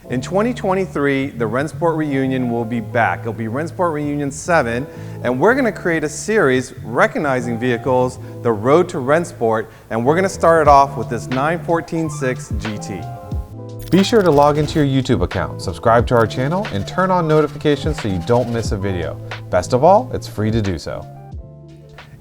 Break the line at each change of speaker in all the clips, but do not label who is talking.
In 2023, the Rennsport reunion will be back. It'll be Rennsport Reunion 7, and we're gonna create a series recognizing vehicles, the road to Rennsport, and we're gonna start it off with this 914.6 GT. Be sure to log into your YouTube account, subscribe to our channel, and turn on notifications so you don't miss a video. Best of all, it's free to do so.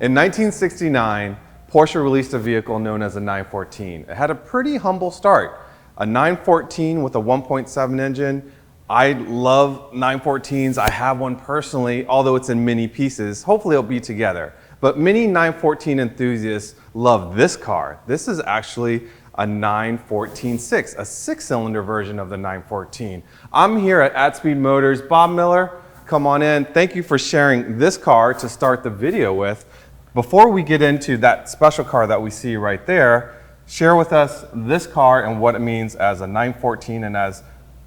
In 1969, Porsche released a vehicle known as a 914. It had a pretty humble start. A 914 with a 1.7 engine. I love 914s. I have one personally, although it's in mini pieces. Hopefully it'll be together. But many 914 enthusiasts love this car. This is actually a 914.6, a 6-cylinder version of the 914. I'm here at Speed Motors. Bob Miller, come on in. Thank you for sharing this car to start the video with. Before we get into that special car that we see right there, share with us this car and what it means as a 914 and as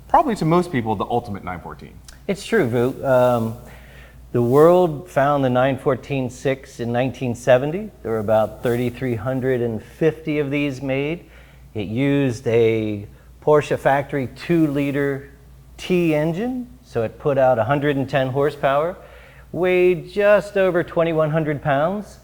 probably to most people the ultimate 914.
It's true, Vu. The world found the 914.6 in 1970. There were about 3,350 of these made. It used a Porsche factory 2-liter T engine, so it put out 110 horsepower, weighed just over 2,100 pounds.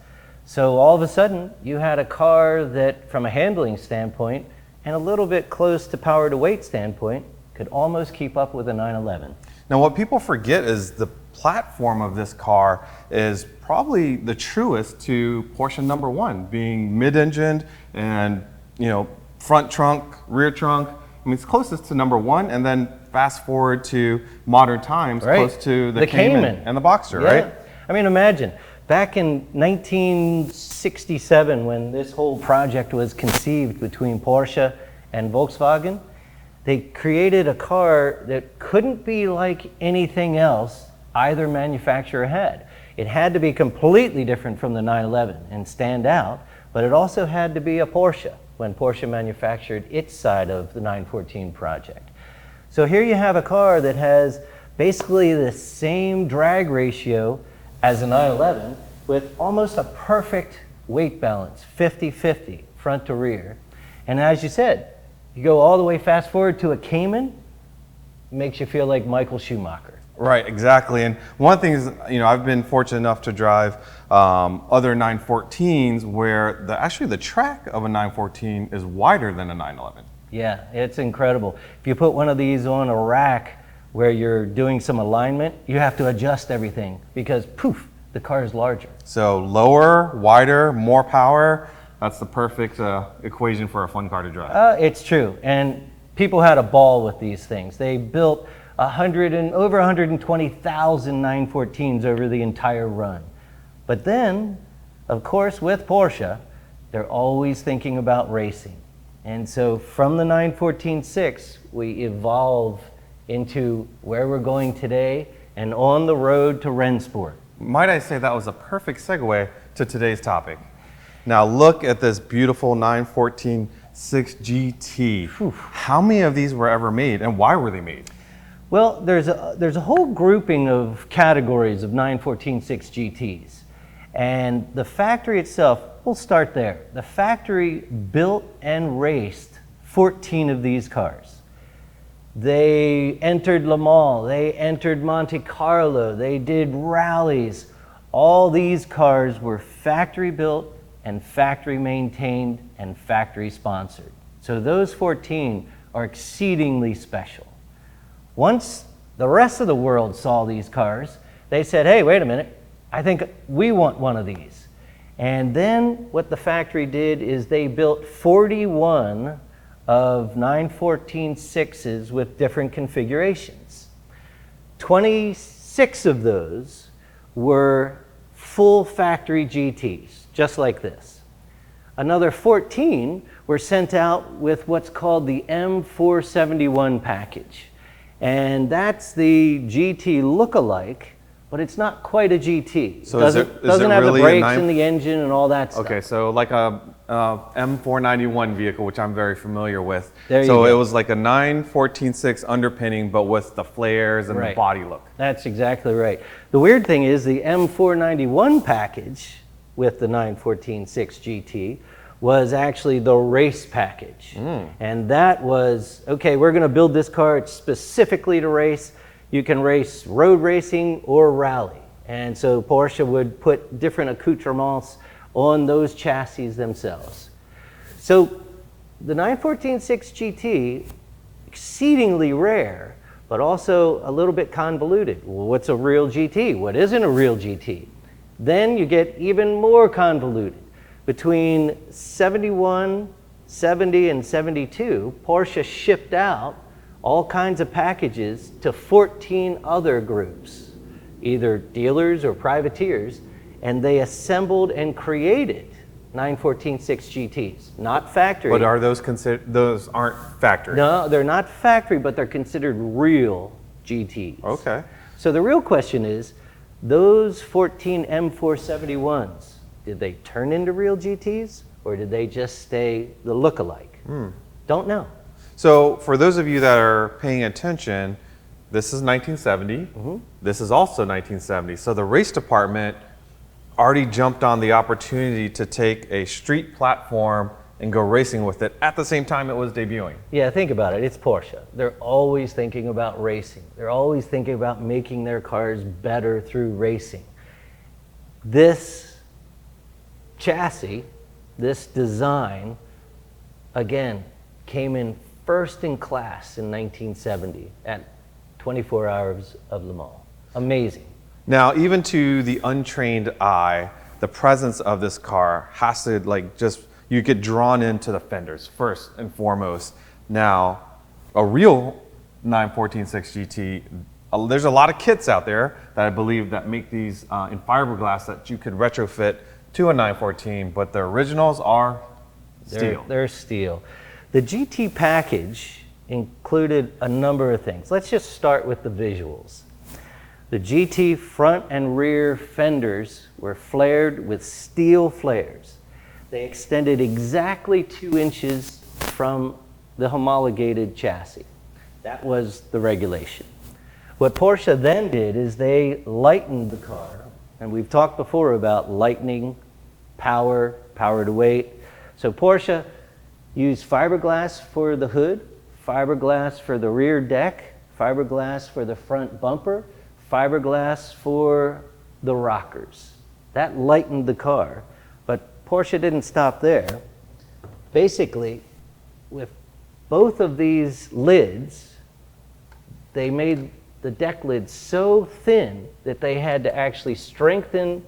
So all of a sudden, you had a car that, from a handling standpoint, and a little bit close to power to weight standpoint, could almost keep up with a 911.
Now what people forget is the platform of this car is probably the truest to Porsche number 1, being mid-engined and, you know, front trunk, rear trunk. I mean, it's closest to number 1, and then fast forward to modern times,
right,
close to the Cayman and the Boxster,
yeah,
right?
I mean, imagine. Back in 1967, when this whole project was conceived between Porsche and Volkswagen, they created a car that couldn't be like anything else either manufacturer had. It had to be completely different from the 911 and stand out, but it also had to be a Porsche when Porsche manufactured its side of the 914 project. So here you have a car that has basically the same drag ratio as a 911 with almost a perfect weight balance, 50-50, front to rear. And as you said, you go all the way fast forward to a Cayman, it makes you feel like Michael Schumacher.
Right, exactly. And one thing is, you know, I've been fortunate enough to drive other 914s where actually the track of a 914 is wider than a 911.
Yeah, it's incredible. If you put one of these on a rack where you're doing some alignment, you have to adjust everything because poof, the car is larger.
So lower, wider, more power, that's the perfect equation for a fun car to drive.
It's true, and people had a ball with these things. They built over 120,000 914s over the entire run. But then, of course, with Porsche, they're always thinking about racing. And so from the 914.6, we evolve into where we're going today and on the road to Rennsport.
Might I say that was a perfect segue to today's topic. Now look at this beautiful 914.6 GT. Whew. How many of these were ever made and why were they made?
Well, there's a whole grouping of categories of 914.6 GTs. And the factory itself, we'll start there. The factory built and raced 14 of these cars. They entered Le Mans, they entered Monte Carlo, they did rallies. All these cars were factory built and factory maintained and factory sponsored. So those 14 are exceedingly special. Once the rest of the world saw these cars, they said, hey, wait a minute, I think we want one of these. And then what the factory did is they built 41 of 914.6s with different configurations. 26 of those were full factory GTs, just like this. Another 14 were sent out with what's called the M471 package. And that's the GT look-alike, but it's not quite a GT.
So
doesn't have
really
the brakes in the engine and all that stuff.
Okay, so like a M491 vehicle, which I'm very familiar with.
There you
so
go.
it was like a 914.6 underpinning, but with the flares and the body look.
That's exactly right. The weird thing is the M491 package with the 914.6 GT was actually the race package. And that was, okay, we're going to build this car specifically to race. You can race road racing or rally. And so Porsche would put different accoutrements on those chassis themselves. So the 914.6 GT, exceedingly rare, but also a little bit convoluted. Well, what's a real GT? What isn't a real GT? Then you get even more convoluted. Between 71, 70, and 72, Porsche shipped out all kinds of packages to 14 other groups, either dealers or privateers, and they assembled and created 914.6 GTs, not factory.
But are those considered? Those aren't factory.
No, they're not factory, but they're considered real GTs.
Okay.
So the real question is, those 14 M471s, did they turn into real GTs, or did they just stay the look-alike? Don't know.
So for those of you that are paying attention, this is 1970. This is also 1970. So the race department already jumped on the opportunity to take a street platform and go racing with it at the same time it was debuting.
Yeah, think about it. It's Porsche. They're always thinking about racing. They're always thinking about making their cars better through racing. This chassis, this design, again, came in first in class in 1970 at 24 Hours of Le Mans. Amazing.
Now, even to the untrained eye, the presence of this car has to you get drawn into the fenders first and foremost. Now, a real 914.6 GT, there's a lot of kits out there that I believe that make these in fiberglass that you could retrofit to a 914, but the originals are steel.
They're steel. The GT package included a number of things. Let's just start with the visuals. The GT front and rear fenders were flared with steel flares. They extended exactly 2 inches from the homologated chassis. That was the regulation. What Porsche then did is they lightened the car, and we've talked before about lightening, power to weight. So Porsche used fiberglass for the hood, fiberglass for the rear deck, fiberglass for the front bumper, fiberglass for the rockers. That lightened the car, but Porsche didn't stop there. Basically, with both of these lids, they made the deck lid so thin that they had to actually strengthen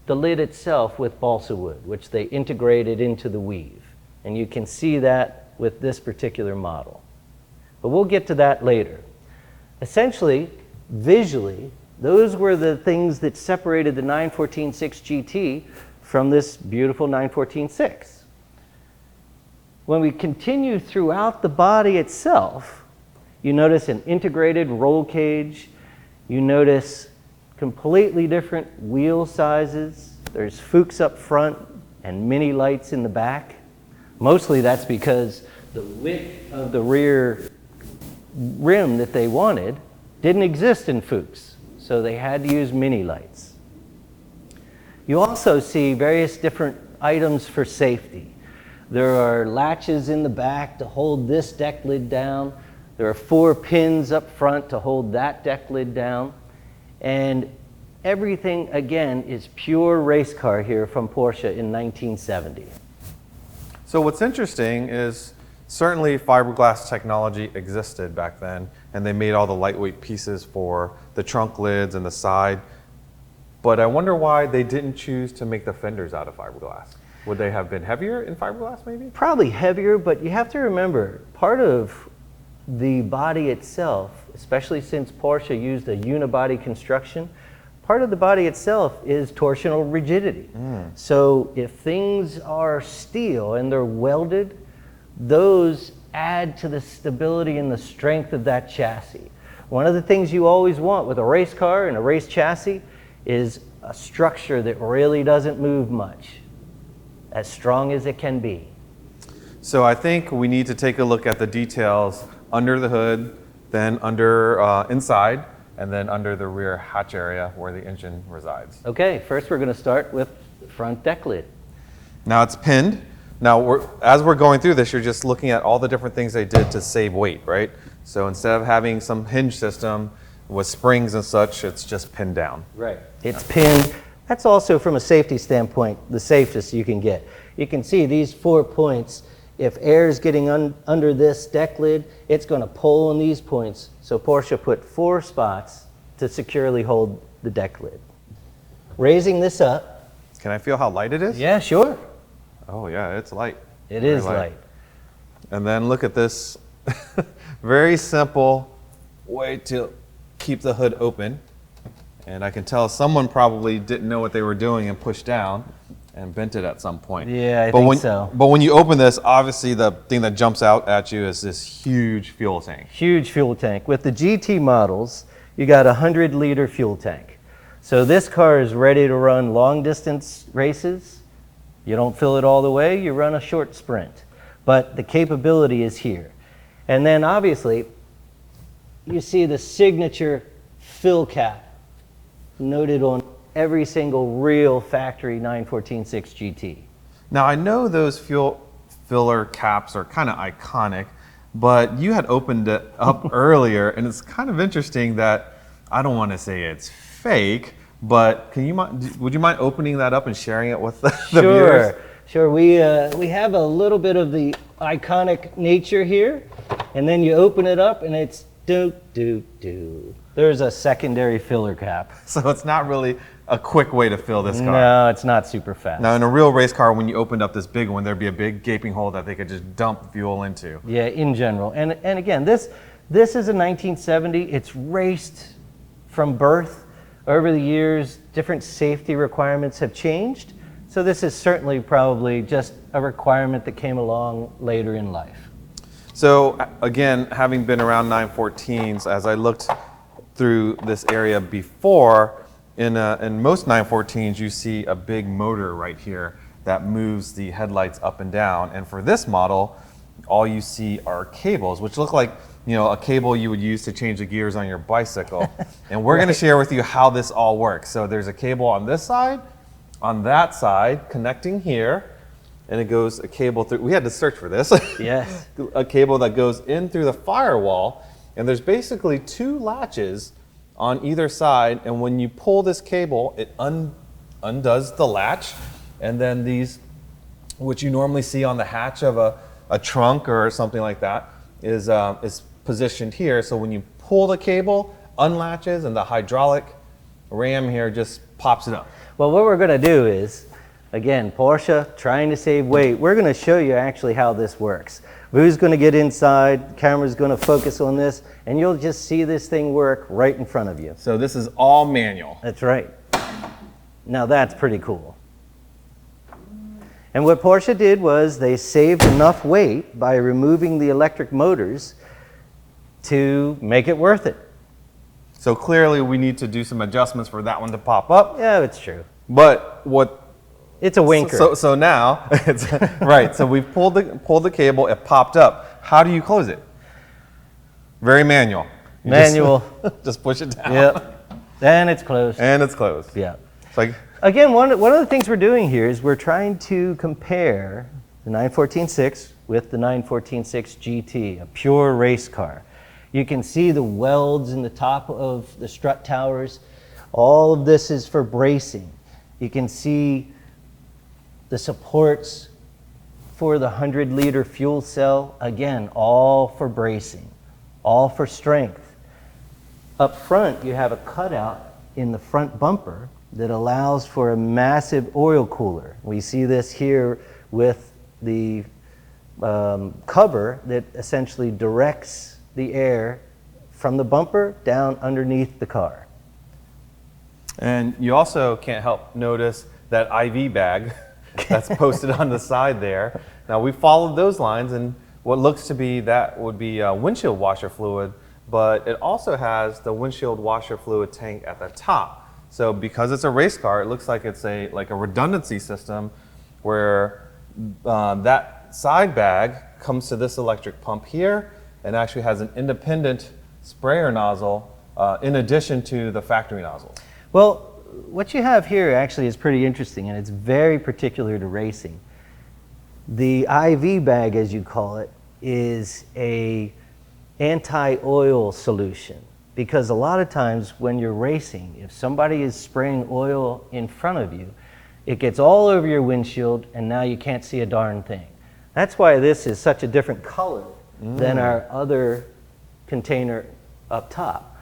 the lid itself with balsa wood, which they integrated into the weave. And you can see that with this particular model. But we'll get to that later. Essentially, visually, those were the things that separated the 914.6 GT from this beautiful 914.6. When we continue throughout the body itself, you notice an integrated roll cage. You notice completely different wheel sizes. There's Fuchs up front and mini lights in the back. Mostly that's because the width of the rear rim that they wanted didn't exist in Fuchs, so they had to use mini lights. You also see various different items for safety. There are latches in the back to hold this deck lid down. There are 4 pins up front to hold that deck lid down. And everything, again, is pure race car here from Porsche in 1970.
So what's interesting is certainly fiberglass technology existed back then, and they made all the lightweight pieces for the trunk lids and the side. But I wonder why they didn't choose to make the fenders out of fiberglass. Would they have been heavier in fiberglass maybe?
Probably heavier, but you have to remember, part of the body itself, especially since Porsche used a unibody construction, part of the body itself is torsional rigidity. So if things are steel and they're welded, those add to the stability and the strength of that chassis. One of the things you always want with a race car and a race chassis is a structure that really doesn't move much, as strong as it can be.
So I think we need to take a look at the details under the hood, then under inside, and then under the rear hatch area where the engine resides.
Okay, first we're going to start with the front deck lid.
Now it's pinned, Now, as we're going through this, you're just looking at all the different things they did to save weight, right? So instead of having some hinge system with springs and such, it's just pinned down.
Right. It's pinned. That's also, from a safety standpoint, the safest you can get. You can see these 4 points. If air is getting under this deck lid, it's going to pull on these points. So Porsche put 4 spots to securely hold the deck lid. Raising this up.
Can I feel how light it is?
Yeah, sure.
Oh yeah, it's light.
It is light.
And then look at this very simple way to keep the hood open. And I can tell someone probably didn't know what they were doing and pushed down and bent it at some point.
Yeah, I think so.
But when you open this, obviously the thing that jumps out at you is this huge fuel tank.
Huge fuel tank. With the GT models, you got a 100-liter fuel tank. So this car is ready to run long-distance races. You don't fill it all the way, you run a short sprint. But the capability is here. And then obviously, you see the signature fill cap noted on every single real factory 914.6 GT.
Now I know those fuel filler caps are kind of iconic, but you had opened it up earlier, and it's kind of interesting that, I don't want to say it's fake, but would you mind opening that up and sharing it with the viewers?
Sure. We have a little bit of the iconic nature here, and then you open it up and it's do. There's a secondary filler cap.
So it's not really a quick way to fill this car.
No, it's not super fast.
Now in a real race car, when you opened up this big one, there'd be a big gaping hole that they could just dump fuel into.
Yeah, in general. And again, this is a 1970. It's raced from birth. Over the years, different safety requirements have changed. So this is certainly probably just a requirement that came along later in life.
So again, having been around 914s, as I looked through this area before, in most 914s, you see a big motor right here that moves the headlights up and down. And for this model, all you see are cables, which look like, you know, a cable you would use to change the gears on your bicycle. And we're going to share with you how this all works. So there's a cable on this side, on that side, connecting here, and it goes a cable through. We had to search for this.
Yes.
A cable that goes in through the firewall, and there's basically 2 latches on either side, and when you pull this cable, it undoes the latch, and then these, which you normally see on the hatch of a trunk or something like that, is positioned here. So when you pull the cable, unlatches, and the hydraulic ram here just pops it up.
Well, what we're going to do is, again, Porsche trying to save weight. We're going to show you actually how this works. Vu's going to get inside, the camera's going to focus on this, and you'll just see this thing work right in front of you.
So this is all manual.
That's right. Now that's pretty cool. And what Porsche did was they saved enough weight by removing the electric motors to make it worth it.
So clearly we need to do some adjustments for that one to pop up.
Yeah, it's true.
But what...
It's a winker.
So now, it's right, so we pulled the cable, it popped up. How do you close it? Very manual. You
Manual.
Just push it down.
Yep. And it's closed.
And it's closed.
Yeah.
It's like,
again, one of the things we're doing here is we're trying to compare the 914.6 with the 914.6 GT, a pure race car. You can see the welds in the top of the strut towers. All of this is for bracing. You can see the supports for the 100-liter fuel cell, again, all for bracing, all for strength. Up front, you have a cutout in the front bumper that allows for a massive oil cooler. We see this here with the cover that essentially directs the air from the bumper down underneath the car.
and you also can't help notice that IV bag that's posted on the side there. Now we followed those lines, and what looks to be that would be windshield washer fluid, but it also has the windshield washer fluid tank at the top. So because it's a race car, it looks like it's like a redundancy system where that side bag comes to this electric pump here and actually has an independent sprayer nozzle in addition to the factory nozzle.
Well, what you have here actually is pretty interesting, and it's very particular to racing. The IV bag, as you call it, is a anti-oil solution, because a lot of times when you're racing, if somebody is spraying oil in front of you, it gets all over your windshield and now you can't see a darn thing. That's why this is such a different color than our other container up top.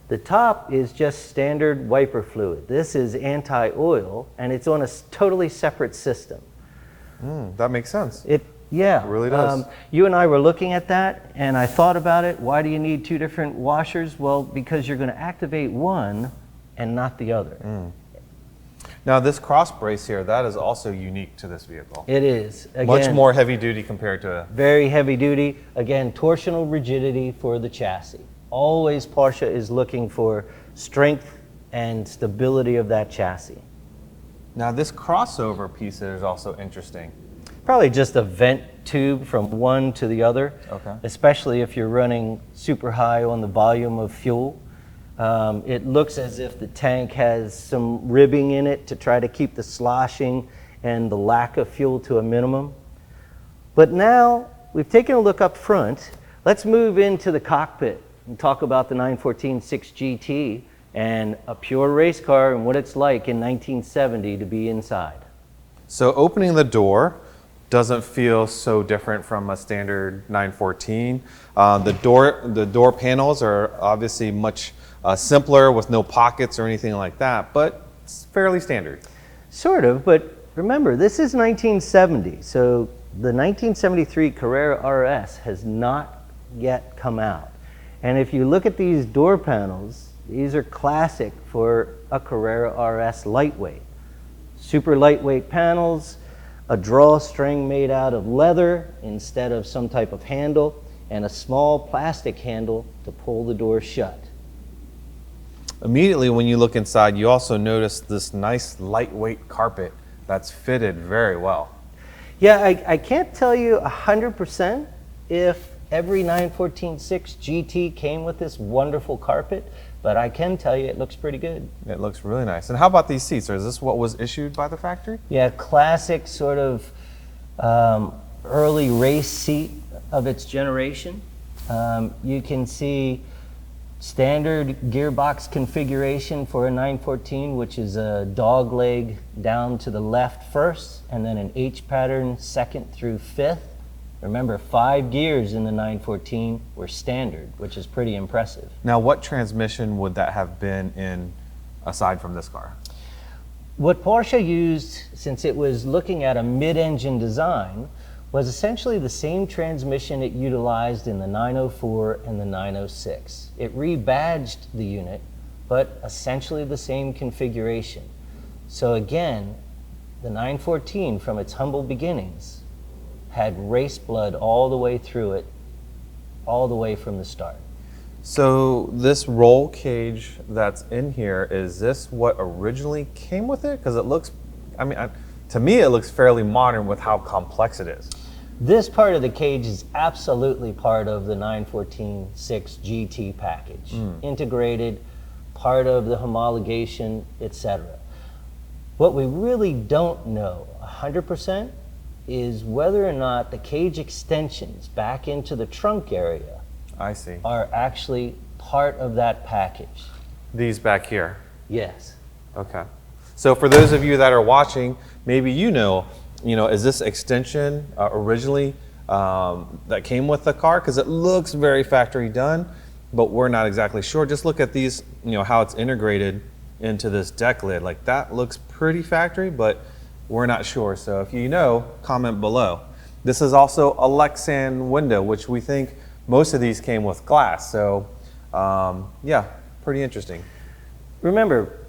The top is just standard wiper fluid. This is anti-oil, and it's on a totally separate system.
That makes sense.
Yeah.
It really does.
You and I were looking at that, and I thought about it. Why do you need two different washers? Well, because you're going to activate one and not the other.
Now this cross brace here, that is also unique to this vehicle.
It is. Again,
Much more heavy duty compared to...
Very heavy duty. Again, torsional rigidity for the chassis. Always Porsche is looking for strength and stability of that chassis.
Now this crossover piece is also interesting.
Probably just a vent tube from one to the other,
Okay.
especially if you're running super high on the volume of fuel. It looks as if the tank has some ribbing in it to try to keep the sloshing and the lack of fuel to a minimum. But now we've taken a look up front. Let's move into the cockpit and talk about the 914 6GT and a pure race car and what it's like in 1970 to be inside.
So opening the door doesn't feel so different from a standard 914. The door panels are obviously much simpler with no pockets or anything like that, but it's fairly standard.
Sort of, but remember, this is 1970, so the 1973 Carrera RS has not yet come out. And if you look at these door panels, these are classic for a Carrera RS lightweight. Super lightweight panels, a drawstring made out of leather instead of some type of handle, and a small plastic handle to pull the door shut.
Immediately when you look inside, you also notice this nice lightweight carpet that's fitted very well.
Yeah, I can't tell you 100% if every 914 6GT came with this wonderful carpet, but I can tell you it looks pretty good.
It looks really nice. And how about these seats? Is this what was issued by the factory?
Yeah, classic sort of early race seat of its generation. You can see standard gearbox configuration for a 914, which is a dog leg down to the left first, and then an H pattern second through fifth. Remember, 5 gears in the 914 were standard, which is pretty impressive.
Now, what transmission would that have been in aside from this car?
What Porsche used, since it was looking at a mid-engine design, was essentially the same transmission it utilized in the 904 and the 906. It rebadged the unit, but essentially the same configuration. So again, the 914, from its humble beginnings, had race blood all the way through it, all the way from the start.
So this roll cage that's in here, is this what originally came with it? Because it looks, to me it looks fairly modern with how complex it is.
This part of the cage is absolutely part of the 914 6GT package. Integrated, part of the homologation, etc. What we really don't know 100% is whether or not the cage extensions back into the trunk area
I see.
are actually part of that package.
These back here.
Yes.
Okay. So for those of you that are watching, maybe you know, is this extension originally that came with the car? Because it looks very factory done, but we're not exactly sure. Just look at these, how it's integrated into this deck lid. Like that looks pretty factory, but we're not sure. So if you know, comment below. This is also a Lexan window, which we think most of these came with glass. So yeah, pretty interesting.
Remember,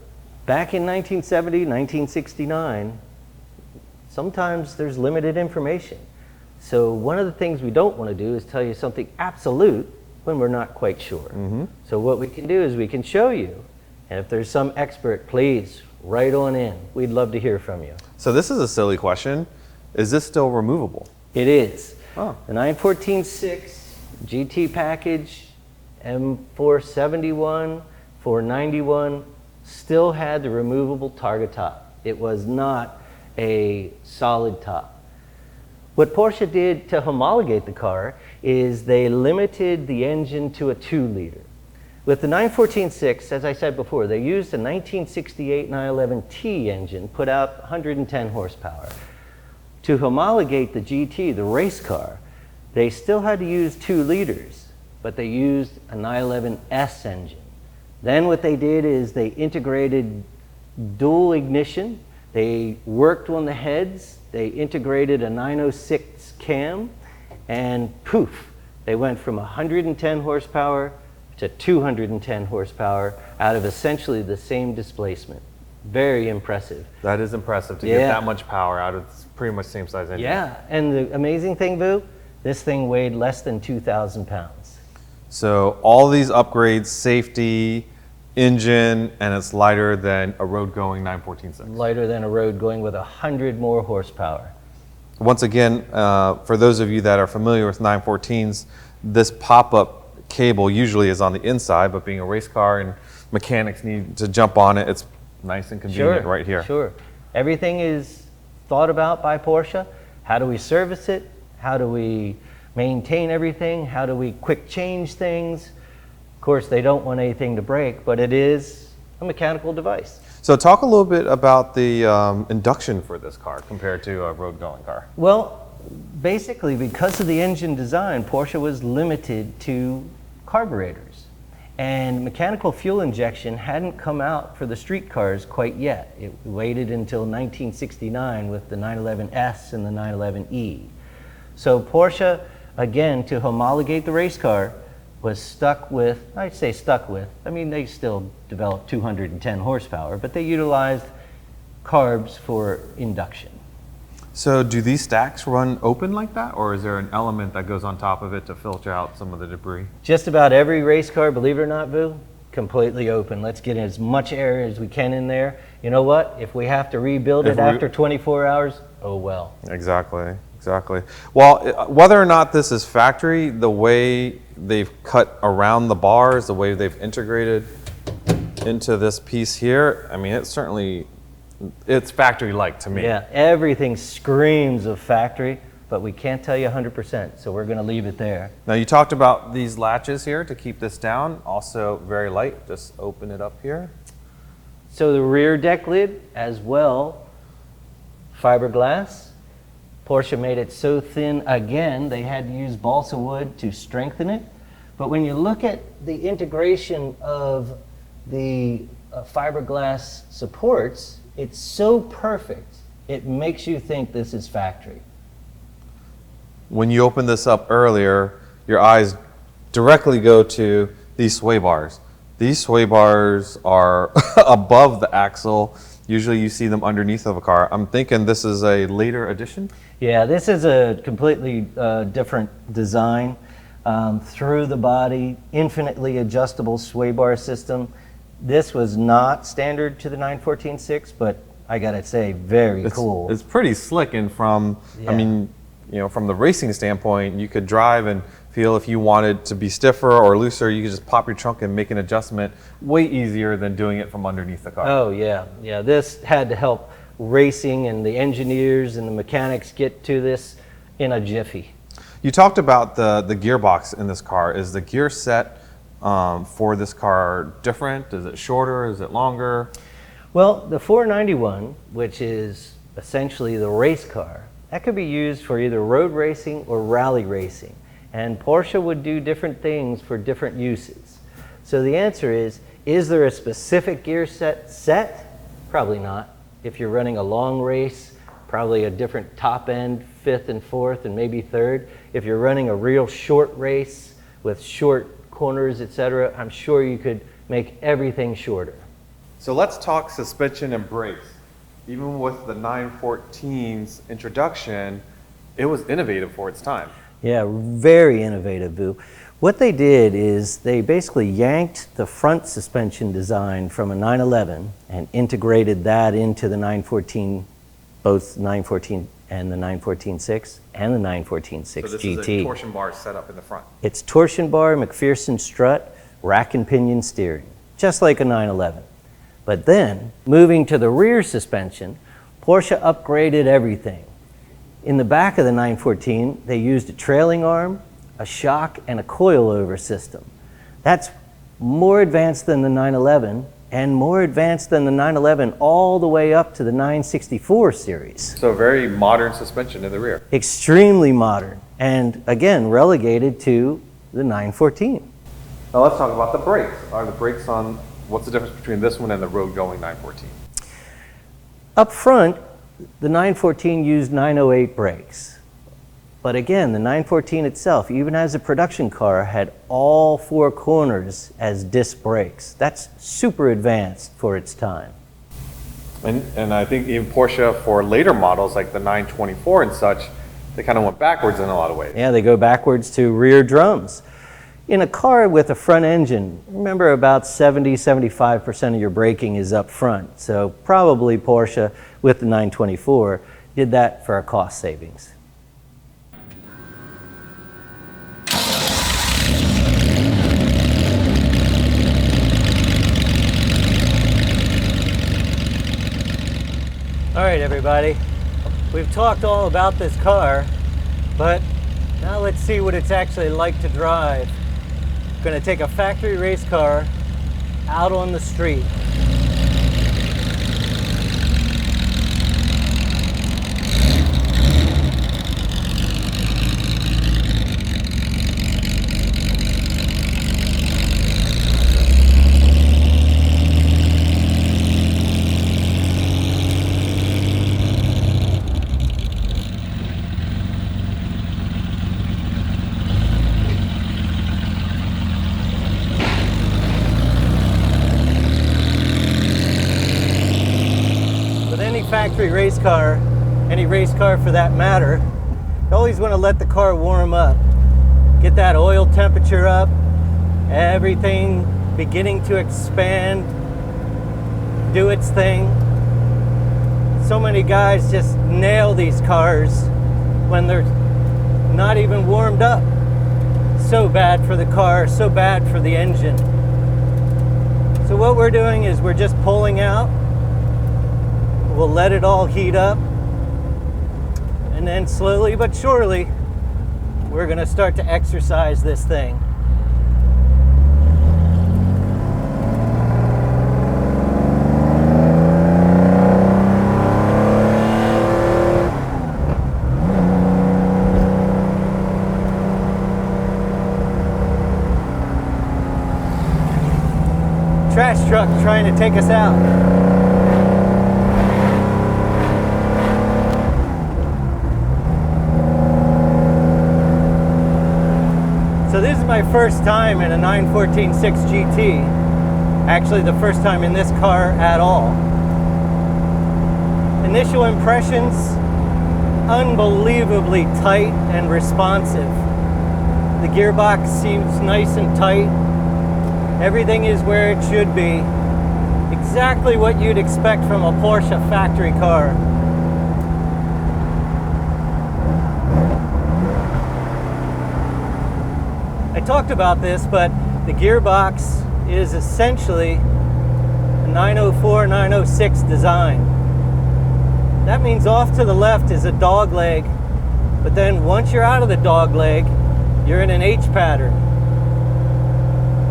back in 1970, 1969, sometimes there's limited information. So one of the things we don't want to do is tell you something absolute when we're not quite sure. So what we can do is we can show you. And if there's some expert, please write on in. We'd love to hear from you.
So this is a silly question. Is this still removable?
It is.
Oh.
The 914.6 GT package, M471, 491, still had the removable targa top. It was not a solid top. What Porsche did to homologate the car is they limited the engine to a 2-liter. With the 914.6, as I said before, they used a 1968 911T engine, put out 110 horsepower. To homologate the GT, the race car, they still had to use 2 liters, but they used a 911S engine. Then what they did is they integrated dual ignition, they worked on the heads, they integrated a 906 cam, and poof, they went from 110 horsepower to 210 horsepower out of essentially the same displacement. Very impressive.
That is impressive to get that much power out of pretty much same size engine.
Yeah, and the amazing thing, Vu, this thing weighed less than 2,000 pounds.
So all these upgrades, safety, engine, and it's lighter than a road-going 914.6.
Lighter than a road going with 100 more horsepower.
Once again, for those of you that are familiar with 914s, this pop-up cable usually is on the inside, but being a race car and mechanics need to jump on it, it's nice and convenient right here.
Sure. Everything is thought about by Porsche. How do we service it? How do we maintain everything? How do we quick change things? Of course, they don't want anything to break, but it is a mechanical device.
So talk a little bit about the induction for this car compared to a road-going car.
Well, basically, because of the engine design, Porsche was limited to carburetors. And mechanical fuel injection hadn't come out for the street cars quite yet. It waited until 1969 with the 911S and the 911E. So Porsche, again, to homologate the race car, was stuck with, I'd say stuck with, I mean, they still developed 210 horsepower, but they utilized carbs for induction.
So do these stacks run open like that, or is there an element that goes on top of it to filter out some of the debris?
Just about every race car, believe it or not, Vu, completely open. Let's get as much air as we can in there. You know what? If we have to rebuild it after 24 hours, oh well.
Exactly, exactly. Well, whether or not this is factory, the way they've cut around the bars, the way they've integrated into this piece here, I mean, it's factory-like to me.
Yeah, everything screams of factory, but we can't tell you 100%, so we're going to leave it there.
Now, you talked about these latches here to keep this down, also very light. Just open it up here.
So the rear deck lid as well, fiberglass. Porsche made it so thin again, they had to use balsa wood to strengthen it. But when you look at the integration of the fiberglass supports, it's so perfect, it makes you think this is factory.
When you open this up earlier, your eyes directly go to these sway bars. These sway bars are above the axle. Usually you see them underneath of a car. I'm thinking this is a later addition?
Yeah, this is a completely different design. Through the body, infinitely adjustable sway bar system. This was not standard to the 914.6, but I gotta say, very cool.
It's pretty slick, and from, I mean, you know, from the racing standpoint, you could drive and feel if you wanted to be stiffer or looser, you could just pop your trunk and make an adjustment way easier than doing it from underneath the car.
Oh yeah, yeah. This had to help racing and the engineers and the mechanics get to this in a jiffy.
You talked about the gearbox in this car. Is the gear set for this car different? Is it shorter? Is it longer?
Well, the 491, which is essentially the race car, that could be used for either road racing or rally racing. And Porsche would do different things for different uses. So the answer is there a specific gear set? Probably not. If you're running a long race, probably a different top end, 5th and 4th and maybe 3rd. If you're running a real short race with short corners, etc., I'm sure you could make everything shorter.
So let's talk suspension and brakes. Even with the 914's introduction, it was innovative for its time.
Yeah, very innovative, Vu. What they did is they basically yanked the front suspension design from a 911 and integrated that into the 914, both 914 and the 914.6 and the 914.6
So this
GT.
is a torsion bar set up in the front.
It's torsion bar, McPherson strut, rack and pinion steering, just like a 911. But then, moving to the rear suspension, Porsche upgraded everything. In the back of the 914, they used a trailing arm, a shock, and a coilover system. That's more advanced than the 911 and more advanced than the 911 all the way up to the 964 series.
So very modern suspension in the rear.
Extremely modern, and again, relegated to the 914.
Now let's talk about the brakes. Are the brakes on, what's the difference between this one and the road-going 914?
Up front, the 914 used 908 brakes. But again, the 914 itself, even as a production car, had all four corners as disc brakes. That's super advanced for its time.
And I think even Porsche, for later models like the 924 and such, they kind of went backwards in a lot of ways.
Yeah, they go backwards to rear drums. In a car with a front engine, remember about 70–75% of your braking is up front. So probably Porsche with the 924 did that for a cost savings. All right, everybody, we've talked all about this car, but now let's see what it's actually like to drive. I'm going to take a factory race car out on the street. Factory race car, any race car for that matter, you always want to let the car warm up, get that oil temperature up, everything beginning to expand, do its thing. So many guys just nail these cars when they're not even warmed up. So bad for the car, so bad for the engine. So what we're doing is we're just pulling out. We'll let it all heat up, and then slowly but surely, we're going to start to exercise this thing. Trash truck trying to take us out. So this is my first time in a 914 6 GT. Actually, the first time in this car at all. Initial impressions, unbelievably tight and responsive. The gearbox seems nice and tight. Everything is where it should be. Exactly what you'd expect from a Porsche factory car. I talked about this, but the gearbox is essentially a 904, 906 design. That means off to the left is a dog leg, but then once you're out of the dog leg, you're in an H pattern.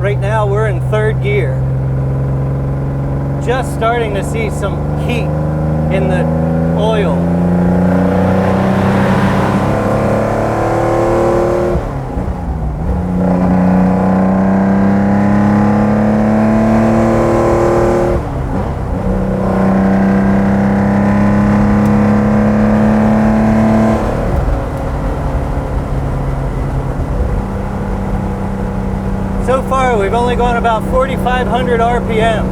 Right now we're in third gear. Just starting to see some heat in the oil. So far, we've only gone about 4,500 RPM.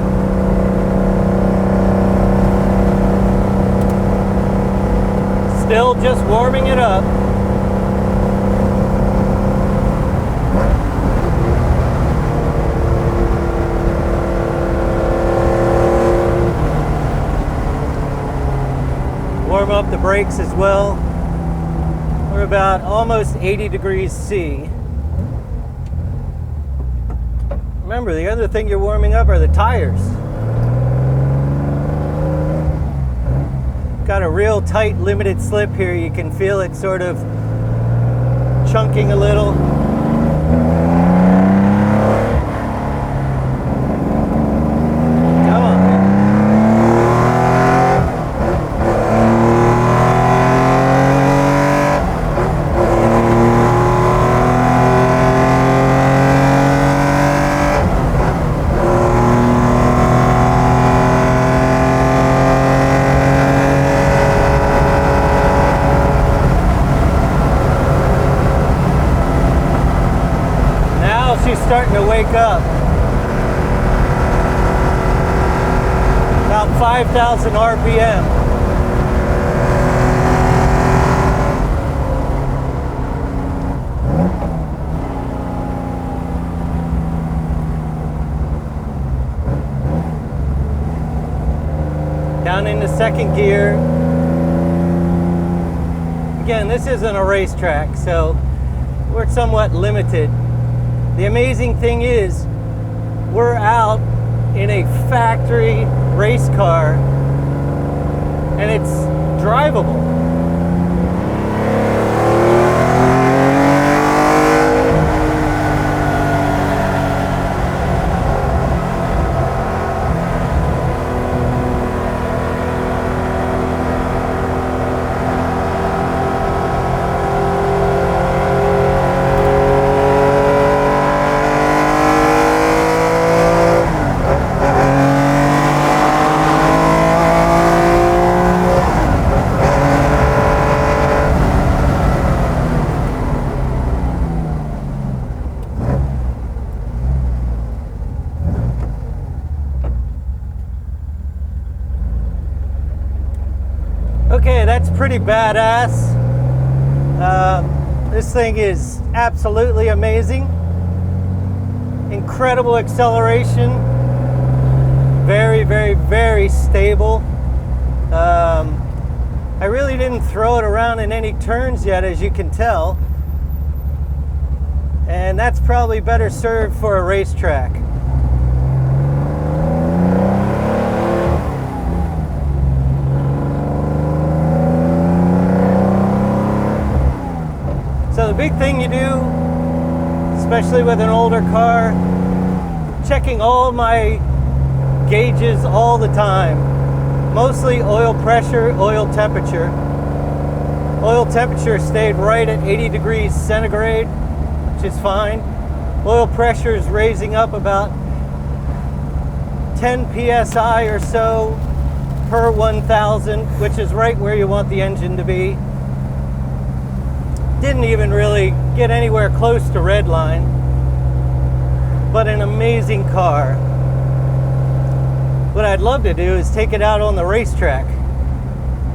Still just warming it up. Warm up the brakes as well. We're about almost 80 degrees C. Remember, the other thing you're warming up are the tires. got a real tight limited slip here. You can feel it sort of chunking a little. Come on. She's starting to wake up. About 5,000 RPM. Down into second gear. Again, this isn't a racetrack, so we're somewhat limited. The amazing thing is, we're out in a factory race car, and it's drivable. Okay, that's pretty badass. This thing is absolutely amazing. Incredible acceleration. Very, very, very stable. I really didn't throw it around in any turns yet, as you can tell. And that's probably better served for a racetrack. So the big thing you do, especially with an older car, checking all my gauges all the time. Mostly oil pressure, oil temperature. Oil temperature stayed right at 80 degrees centigrade, which is fine. Oil pressure is raising up about 10 psi or so per 1,000, which is right where you want the engine to be. Didn't even really get anywhere close to redline, but an amazing car. What I'd love to do is take it out on the racetrack.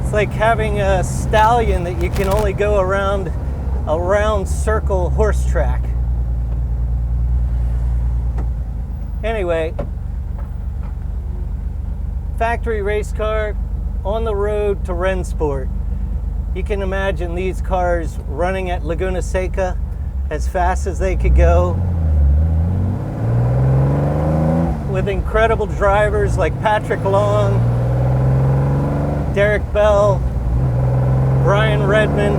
It's like having a stallion that you can only go around a round circle horse track. Anyway, factory race car on the road to Rennsport. You can imagine these cars running at Laguna Seca as fast as they could go, with incredible drivers like Patrick Long, Derek Bell, Brian Redmond.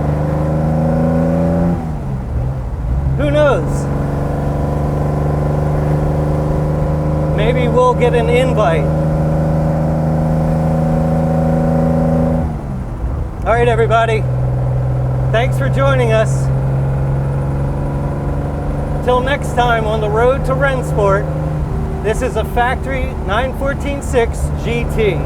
Who knows? Maybe we'll get an invite. All right, everybody. Thanks for joining us. Till next time on the road to Rennsport, this is a factory 914.6 GT.